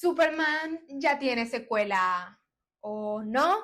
Superman ya tiene secuela, ¿o no?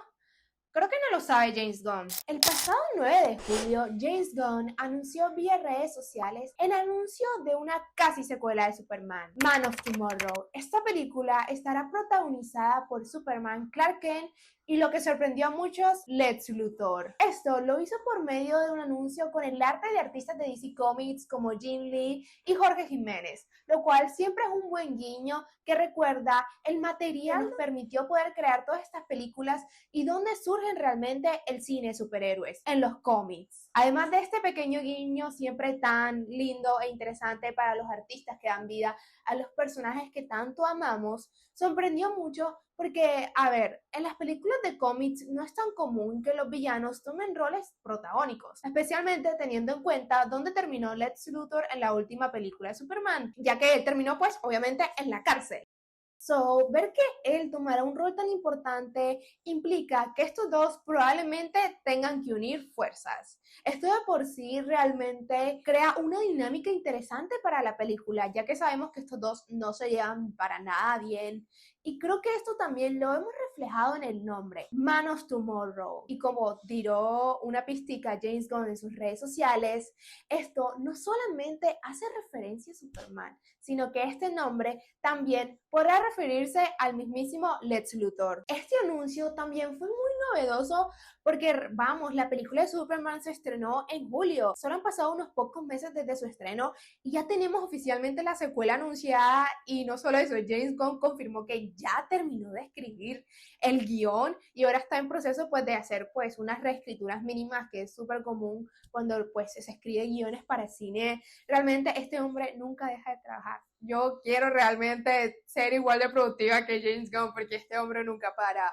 Creo que no lo sabe James Gunn. El pasado 9 de julio, James Gunn anunció vía redes sociales el anuncio de una casi secuela de Superman, Man of Tomorrow. Esta película estará protagonizada por Superman, Clark Kent y lo que sorprendió a muchos, Lex Luthor. Esto lo hizo por medio de un anuncio con el arte de artistas de DC Comics como Jim Lee y Jorge Jiménez, lo cual siempre es un buen guiño que recuerda el material que nos permitió poder crear todas estas películas y dónde surgen realmente el cine de superhéroes, en los cómics. Además de este pequeño guiño siempre tan lindo e interesante para los artistas que dan vida a los personajes que tanto amamos, sorprendió mucho porque, a ver, en las películas de cómics no es tan común que los villanos tomen roles protagónicos, especialmente teniendo en cuenta dónde terminó Lex Luthor en la última película de Superman, ya que él terminó pues obviamente en la cárcel. So, ver que él tomará un rol tan importante implica que estos dos probablemente tengan que unir fuerzas. Esto de por sí realmente crea una dinámica interesante para la película, ya que sabemos que estos dos no se llevan para nada bien. Y creo que esto también lo hemos reflejado en el nombre, Man of Tomorrow. Y como tiró una pistica James Gunn en sus redes sociales, esto no solamente hace referencia a Superman, sino que este nombre también podrá referirse al mismísimo Lex Luthor. Este anuncio también fue muy novedoso porque, vamos, la película de Superman se estrenó en julio. Solo han pasado unos pocos meses desde su estreno y ya tenemos oficialmente la secuela anunciada. Y no solo eso, James Gunn confirmó que ya terminó de escribir el guión y ahora está en proceso pues de hacer pues unas reescrituras mínimas, que es súper común cuando pues se escribe guiones para cine. Realmente este hombre nunca deja de trabajar. Yo quiero realmente ser igual de productiva que James Gunn porque este hombre nunca para.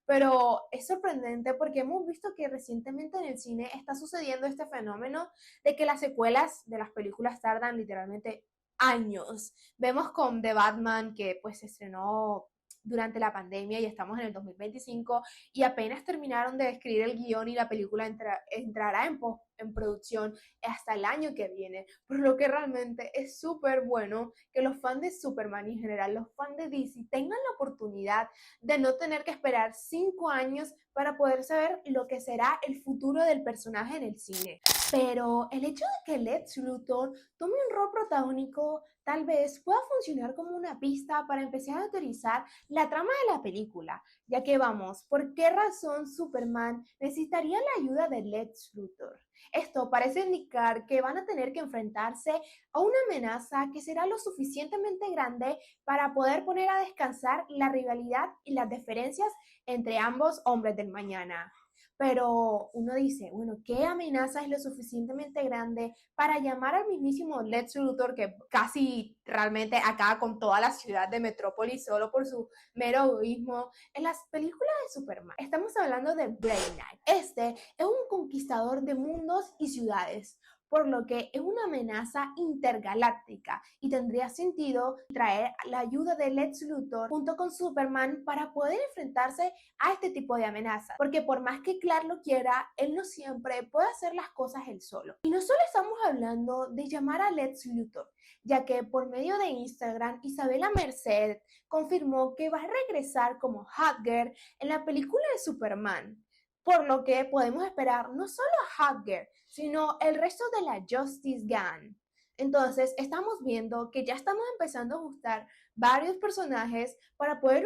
Pero es sorprendente porque hemos visto que recientemente en el cine está sucediendo este fenómeno de que las secuelas de las películas tardan literalmente años. Vemos con The Batman, que pues se estrenó durante la pandemia y estamos en el 2025 y apenas terminaron de escribir el guión y la película entrará en producción hasta el año que viene, por lo que realmente es súper bueno que los fans de Superman y en general los fans de DC tengan la oportunidad de no tener que esperar 5 años para poder saber lo que será el futuro del personaje en el cine. Pero el hecho de que Lex Luthor tome un rol protagónico tal vez pueda funcionar como una pista para empezar a teorizar la trama de la película, ya que vamos, ¿por qué razón Superman necesitaría la ayuda de Lex Luthor? Esto parece indicar que van a tener que enfrentarse a una amenaza que será lo suficientemente grande para poder poner a descansar la rivalidad y las diferencias entre ambos hombres del mañana. Pero uno dice, bueno, ¿qué amenaza es lo suficientemente grande para llamar al mismísimo Lex Luthor, que casi realmente acaba con toda la ciudad de Metrópolis solo por su mero egoísmo? En las películas de Superman estamos hablando de Brainiac. Este es un conquistador de mundos y ciudades, por lo que es una amenaza intergaláctica y tendría sentido traer la ayuda de Lex Luthor junto con Superman para poder enfrentarse a este tipo de amenazas, porque por más que Clark lo quiera, él no siempre puede hacer las cosas él solo. Y no solo estamos hablando de llamar a Lex Luthor, ya que por medio de Instagram, Isabela Merced confirmó que va a regresar como Hotgirl en la película de Superman, por lo que podemos esperar no solo a Hotgirl, sino el resto de la Justice Gang. Entonces, estamos viendo que ya estamos empezando a ajustar varios personajes para poder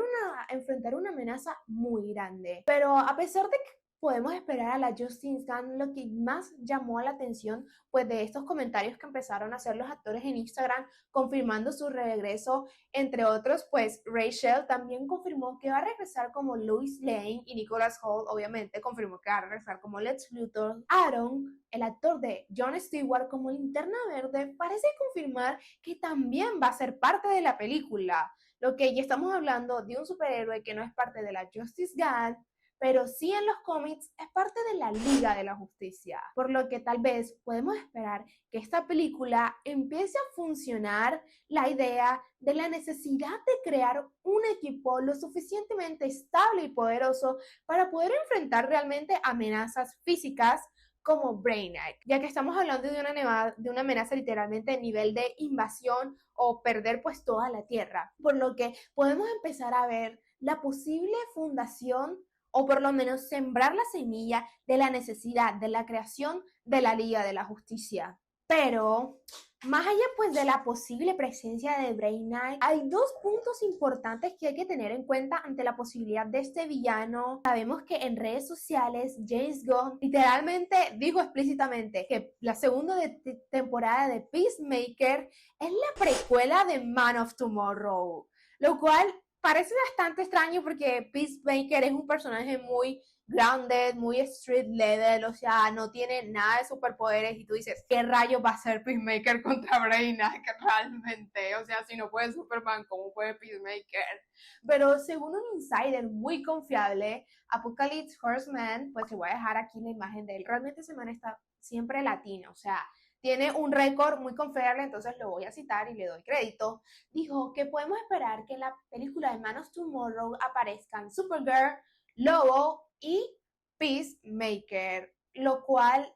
enfrentar una amenaza muy grande. Pero a pesar de que podemos esperar a la Justice Gang, lo que más llamó la atención pues de estos comentarios que empezaron a hacer los actores en Instagram confirmando su regreso, entre otros, pues Rachel también confirmó que va a regresar como Lois Lane y Nicholas Hoult obviamente confirmó que va a regresar como Lex Luthor. Aaron, el actor de Jon Stewart como Linterna Verde, parece confirmar que también va a ser parte de la película, lo que ya estamos hablando de un superhéroe que no es parte de la Justice Gang, pero sí en los cómics es parte de la Liga de la Justicia, por lo que tal vez podemos esperar que esta película empiece a funcionar la idea de la necesidad de crear un equipo lo suficientemente estable y poderoso para poder enfrentar realmente amenazas físicas como Brainiac, ya que estamos hablando de una amenaza literalmente de nivel de invasión o perder pues toda la Tierra, por lo que podemos empezar a ver la posible fundación o por lo menos sembrar la semilla de la necesidad de la creación de la Liga de la Justicia. Pero más allá pues de la posible presencia de Brainiac, hay dos puntos importantes que hay que tener en cuenta ante la posibilidad de este villano. Sabemos que en redes sociales James Gunn literalmente dijo explícitamente que la segunda temporada de Peacemaker es la precuela de Man of Tomorrow, lo cual parece bastante extraño porque Peacemaker es un personaje muy grounded, muy street level, o sea, no tiene nada de superpoderes y tú dices, ¿qué rayos va a ser Peacemaker contra Brainiac realmente? O sea, si no puede Superman, ¿cómo puede Peacemaker? Pero según un insider muy confiable, Apocalypse Horseman, pues te voy a dejar aquí la imagen de él, realmente ese man está siempre latino, o sea, tiene un récord muy confiable, entonces lo voy a citar y le doy crédito. Dijo que podemos esperar que en la película de Man of Tomorrow aparezcan Supergirl, Lobo y Peacemaker, lo cual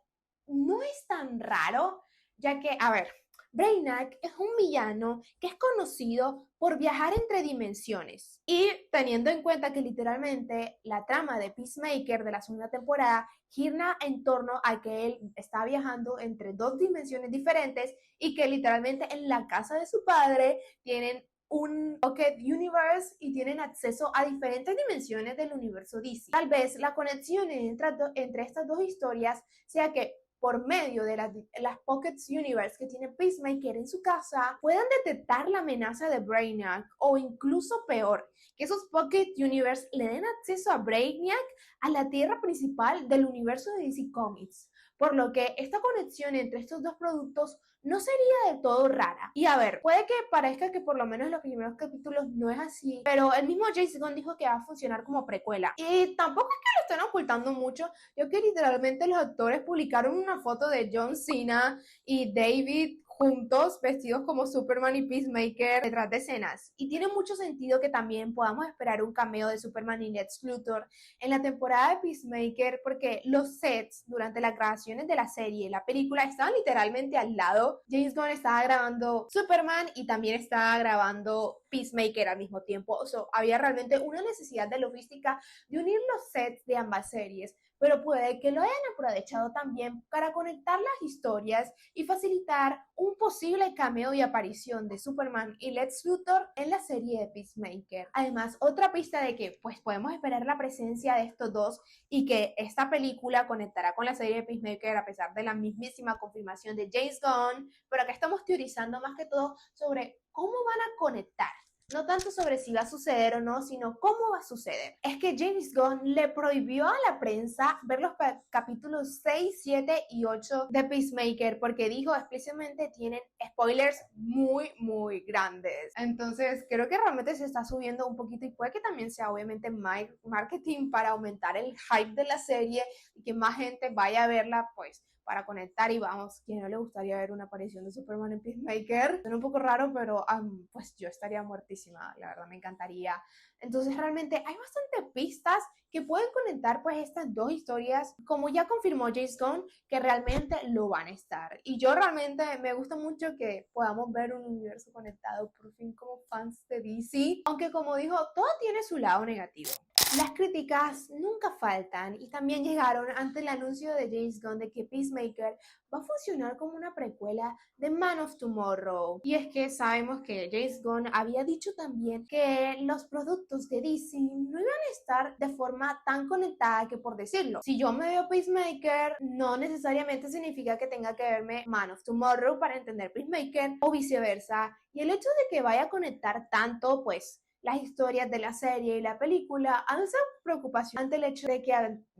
no es tan raro, ya que, a ver, Brainiac es un villano que es conocido por viajar entre dimensiones y teniendo en cuenta que literalmente la trama de Peacemaker de la segunda temporada gira en torno a que él está viajando entre dos dimensiones diferentes y que literalmente en la casa de su padre tienen un Pocket Universe y tienen acceso a diferentes dimensiones del universo DC. Tal vez la conexión entre estas dos historias sea que por medio de las Pocket Universe que tiene Peacemaker en su casa, puedan detectar la amenaza de Brainiac o incluso peor, que esos Pocket Universe le den acceso a Brainiac a la tierra principal del universo de DC Comics. Por lo que esta conexión entre estos dos productos no sería de todo rara. Y a ver, puede que parezca que por lo menos en los primeros capítulos no es así, pero el mismo James Gunn dijo que va a funcionar como precuela. Y tampoco es que lo estén ocultando mucho, yo que literalmente los actores publicaron una foto de John Cena y David juntos, vestidos como Superman y Peacemaker detrás de escenas. Y tiene mucho sentido que también podamos esperar un cameo de Superman y Lex Luthor en la temporada de Peacemaker, porque los sets durante las grabaciones de la serie y la película estaban literalmente al lado. James Gunn estaba grabando Superman y también estaba grabando Peacemaker al mismo tiempo. O sea, había realmente una necesidad de logística de unir los sets de ambas series, pero puede que lo hayan aprovechado también para conectar las historias y facilitar un posible cameo y aparición de Superman y Lex Luthor en la serie de Peacemaker. Además, otra pista de que pues podemos esperar la presencia de estos dos y que esta película conectará con la serie de Peacemaker a pesar de la mismísima confirmación de James Gunn, pero acá estamos teorizando más que todo sobre cómo van a conectar. No tanto sobre si va a suceder o no, sino cómo va a suceder. Es que James Gunn le prohibió a la prensa ver los capítulos 6, 7 y 8 de Peacemaker porque dijo explícitamente tienen spoilers muy, muy grandes. Entonces creo que realmente se está subiendo un poquito y puede que también sea obviamente marketing para aumentar el hype de la serie y que más gente vaya a verla, pues para conectar y vamos, ¿quién no le gustaría ver una aparición de Superman en Peacemaker? Suena un poco raro, pero pues yo estaría muertísima, la verdad me encantaría. Entonces realmente hay bastantes pistas que pueden conectar pues estas dos historias, como ya confirmó James Gunn, que realmente lo van a estar. Y yo realmente me gusta mucho que podamos ver un universo conectado por fin como fans de DC, aunque como dijo, todo tiene su lado negativo. Las críticas nunca faltan y también llegaron ante el anuncio de James Gunn de que Peacemaker va a funcionar como una precuela de Man of Tomorrow. Y es que sabemos que James Gunn había dicho también que los productos de DC no iban a estar de forma tan conectada que, por decirlo, si yo me veo Peacemaker, no necesariamente significa que tenga que verme Man of Tomorrow para entender Peacemaker o viceversa. Y el hecho de que vaya a conectar tanto, pues las historias de la serie y la película han sido preocupación ante el hecho de que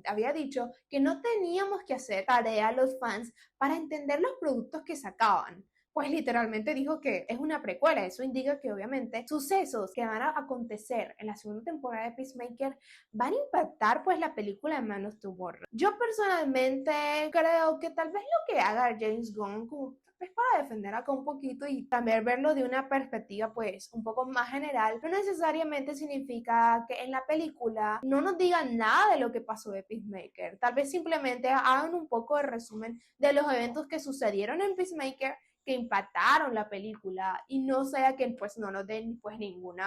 había dicho que no teníamos que hacer tarea los fans para entender los productos que sacaban. Pues literalmente dijo que es una precuela, eso indica que obviamente sucesos que van a acontecer en la segunda temporada de Peacemaker van a impactar pues la película de Man of Tomorrow. Yo personalmente creo que tal vez lo que haga James Gunn como pues para defender acá un poquito y también verlo de una perspectiva pues un poco más general, no necesariamente significa que en la película no nos digan nada de lo que pasó de Peacemaker. Tal vez simplemente hagan un poco de resumen de los eventos que sucedieron en Peacemaker que impactaron la película y no sea que pues no nos den pues ningún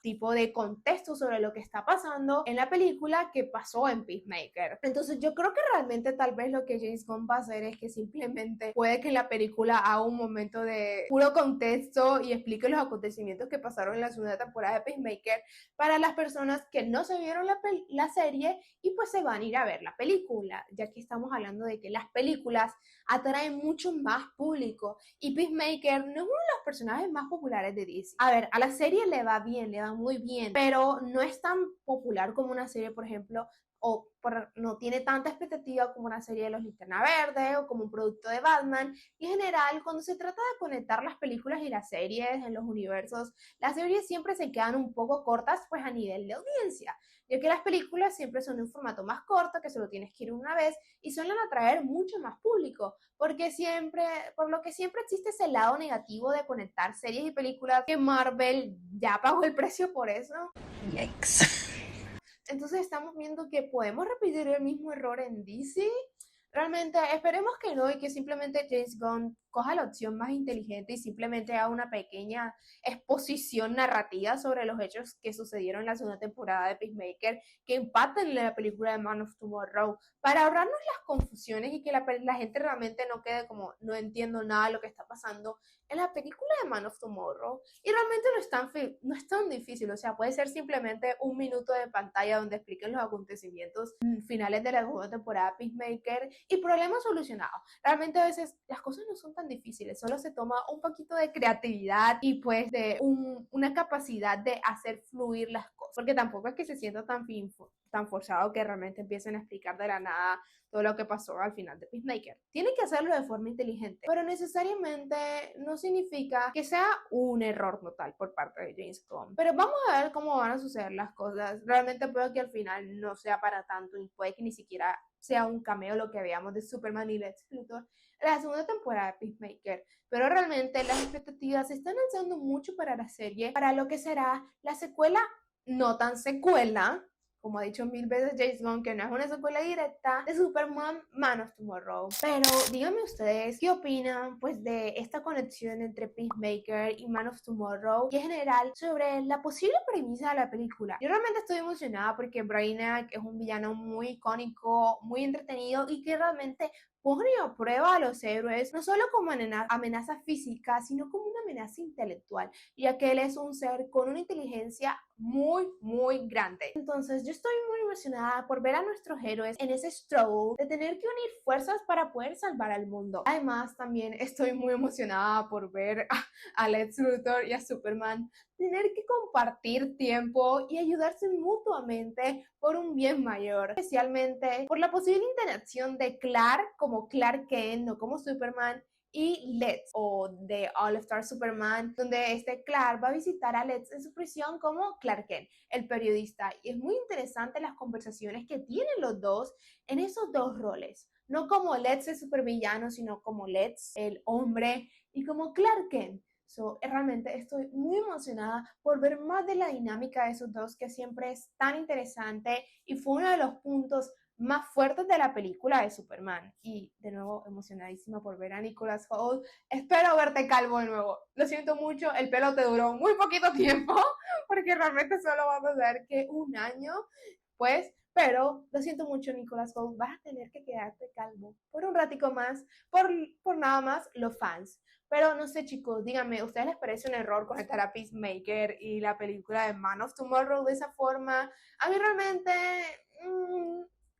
tipo de contexto sobre lo que está pasando en la película que pasó en Peacemaker. Entonces yo creo que realmente tal vez lo que James Gunn va a hacer es que simplemente puede que en la película haga un momento de puro contexto y explique los acontecimientos que pasaron en la segunda temporada de Peacemaker para las personas que no se vieron la serie y pues se van a ir a ver la película, ya que estamos hablando de que las películas atraen mucho más público y Peacemaker no es uno de los personajes más populares de DC. A ver, a la serie le va bien, le va muy bien, pero no es tan popular como una serie, por ejemplo, no tiene tanta expectativa como una serie de los Linterna Verde o como un producto de Batman. Y en general, cuando se trata de conectar las películas y las series en los universos, las series siempre se quedan un poco cortas pues a nivel de audiencia, ya que las películas siempre son un formato más corto, que solo tienes que ir una vez y suelen atraer mucho más público, por lo que siempre existe ese lado negativo de conectar series y películas que Marvel ya pagó el precio por eso. Yikes. Entonces estamos viendo que podemos repetir el mismo error en DC. Realmente esperemos que no y que simplemente James Gunn coja la opción más inteligente y simplemente haga una pequeña exposición narrativa sobre los hechos que sucedieron en la segunda temporada de Peacemaker que impactan en la película de Man of Tomorrow para ahorrarnos las confusiones y que la gente realmente no quede como no entiendo nada de lo que está pasando en la película de Man of Tomorrow. Y realmente no es tan difícil, o sea, puede ser simplemente un minuto de pantalla donde expliquen los acontecimientos finales de la segunda temporada de Peacemaker y problema solucionado. Realmente a veces las cosas no son tan difíciles, solo se toma un poquito de creatividad y pues de una capacidad de hacer fluir las cosas, porque tampoco es que se sienta tan forzado que realmente empiecen a explicar de la nada todo lo que pasó al final de Peacemaker. Tienen que hacerlo de forma inteligente, pero necesariamente no significa que sea un error total por parte de James Gunn. Pero vamos a ver cómo van a suceder las cosas. Realmente puede que al final no sea para tanto y puede que ni siquiera sea un cameo lo que veamos de Superman y Lex Luthor en la segunda temporada de Peacemaker. Pero realmente las expectativas se están lanzando mucho para la serie, para lo que será la secuela, no tan secuela, como ha dicho mil veces James Gunn, que no es una secuela directa de Superman Man of Tomorrow. Pero díganme ustedes, ¿qué opinan pues de esta conexión entre Peacemaker y Man of Tomorrow y en general sobre la posible premisa de la película? Yo realmente estoy emocionada porque Brainiac es un villano muy icónico, muy entretenido y que realmente pone a prueba a los héroes no solo como amenaza física, sino como una amenaza intelectual, ya que él es un ser con una inteligencia muy, muy grande. Entonces yo estoy muy emocionada por ver a nuestros héroes en ese struggle de tener que unir fuerzas para poder salvar al mundo. Además, también estoy muy emocionada por ver a Lex Luthor y a Superman tener que compartir tiempo y ayudarse mutuamente por un bien mayor, especialmente por la posible interacción de Clark como Clark Kent, no como Superman, y Lex o de All Star Superman, donde Clark va a visitar a Lex en su prisión como Clark Kent, el periodista. Y es muy interesante las conversaciones que tienen los dos en esos dos roles. No como Lex el supervillano, sino como Lex el hombre y como Clark Kent. Realmente estoy muy emocionada por ver más de la dinámica de esos dos, que siempre es tan interesante y fue uno de los puntos más fuertes de la película de Superman. Y de nuevo emocionadísima por ver a Nicholas Hoult. Espero verte calvo de nuevo. Lo siento mucho, el pelo te duró muy poquito tiempo porque realmente solo va a pasar que un año, pues, pero lo siento mucho, Nicholas Hoult, vas a tener que quedarte calvo por un ratico más, por nada más los fans. Pero no sé, chicos, díganme, ¿a ustedes les parece un error conectar a Peacemaker y la película de Man of Tomorrow de esa forma? A mí realmente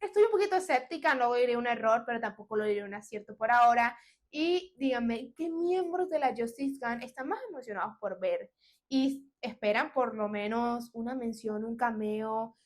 estoy un poquito escéptica, no diría un error, pero tampoco lo diría un acierto por ahora. Y díganme, ¿qué miembros de la Justice Gun están más emocionados por ver? Y esperan por lo menos una mención, un cameo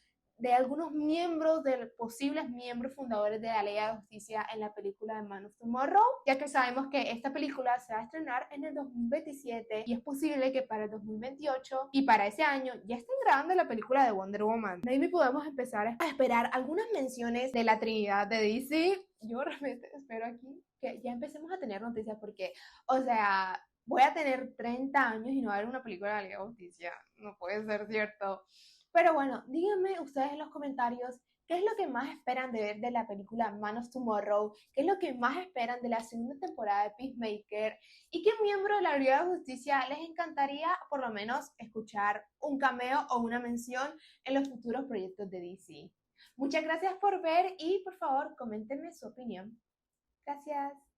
de algunos miembros, de posibles miembros fundadores de la Liga de Justicia en la película de Man of Tomorrow, ya que sabemos que esta película se va a estrenar en el 2027 y es posible que para el 2028 y para ese año ya estén grabando la película de Wonder Woman. De ahí podemos empezar a esperar algunas menciones de la Trinidad de DC. Yo realmente espero aquí que ya empecemos a tener noticias porque, o sea, voy a tener 30 años y no va a haber una película de la Liga de Justicia. No puede ser cierto. Pero bueno, díganme ustedes en los comentarios qué es lo que más esperan de ver de la película Man of Tomorrow, qué es lo que más esperan de la segunda temporada de Peacemaker y qué miembro de la Liga de Justicia les encantaría por lo menos escuchar un cameo o una mención en los futuros proyectos de DC. Muchas gracias por ver y por favor coméntenme su opinión. Gracias.